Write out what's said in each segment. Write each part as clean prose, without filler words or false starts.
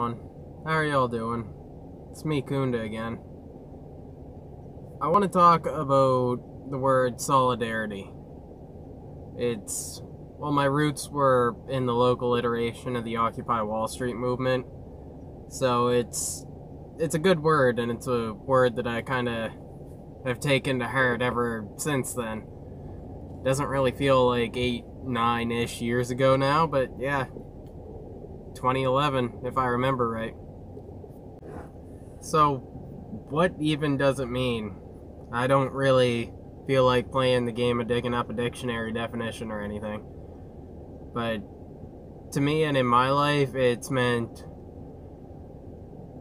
everyone. How are y'all doing? It's me, Kunda, again. I want to talk about the word solidarity. My roots were in the local iteration of the Occupy Wall Street movement, so it's a good word, and it's a word that I kind of have taken to heart ever since then. Doesn't really feel like 8, 9-ish years ago now, but yeah, 2011, if I remember right. So, what even does it mean? I don't really feel like playing the game of digging up a dictionary definition or anything. But to me and in my life, it's meant...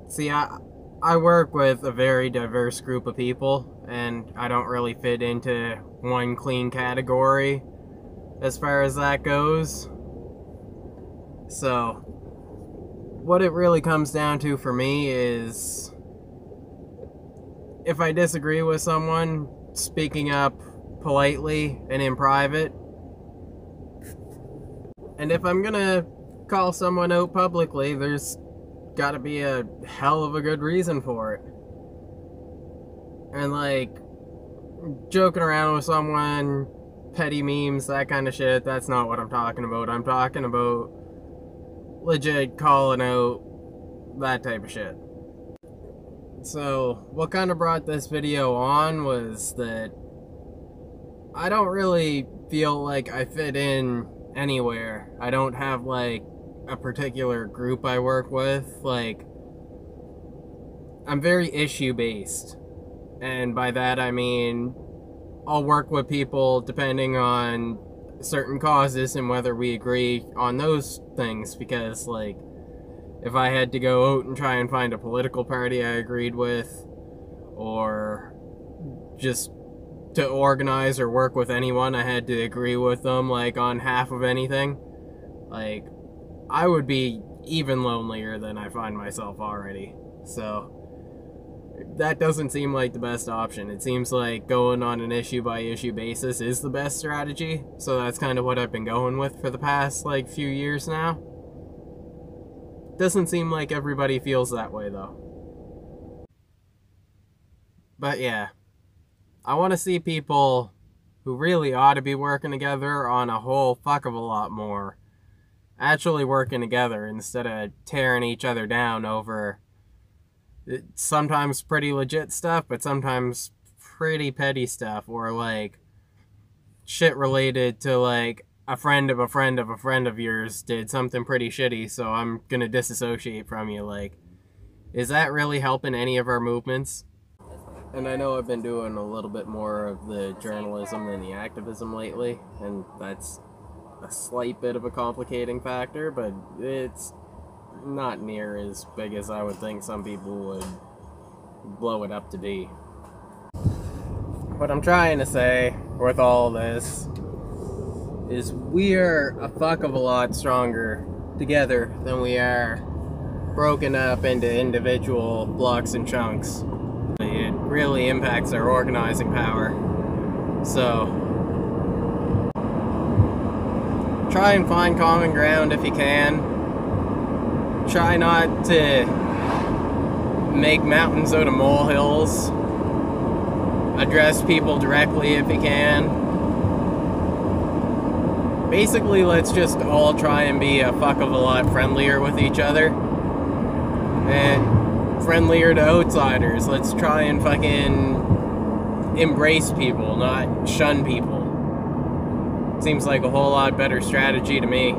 See, I work with a very diverse group of people, and I don't really fit into one clean category as far as that goes. So, what it really comes down to for me is, if I disagree with someone, speaking up politely and in private. And if I'm gonna call someone out publicly, there's gotta be a hell of a good reason for it. And like, joking around with someone, petty memes, that kind of shit, that's not what I'm talking about. I'm talking about legit calling out that type of shit. So, what kind of brought this video on was that I don't really feel like I fit in anywhere. I don't have like a particular group I work with. Like, I'm very issue based, and by that I mean I'll work with people depending on certain causes and whether we agree on those things, because like, if I had to go out and try and find a political party I agreed with, or just to organize or work with anyone, I had to agree with them like on half of anything, like, I would be even lonelier than I find myself already. So that doesn't seem like the best option. It seems like going on an issue by issue basis is the best strategy, so that's kind of what I've been going with for the past like few years now. Doesn't seem like everybody feels that way though. But yeah, I want to see people who really ought to be working together on a whole fuck of a lot more actually working together instead of tearing each other down over sometimes pretty legit stuff, but sometimes pretty petty stuff, or like shit related to like a friend of a friend of a friend of yours did something pretty shitty, so I'm gonna disassociate from you. Like, is that really helping any of our movements? And I know I've been doing a little bit more of the journalism than the activism lately, and that's a slight bit of a complicating factor, but it's not near as big as I would think some people would blow it up to be. What I'm trying to say with all this is we're a fuck of a lot stronger together than we are broken up into individual blocks and chunks. It really impacts our organizing power. So try and find common ground if you can. Try not to make mountains out of molehills. Address people directly if you can. Basically, let's just all try and be a fuck of a lot friendlier with each other. And friendlier to outsiders. Let's try and fucking embrace people, not shun people. Seems like a whole lot better strategy to me.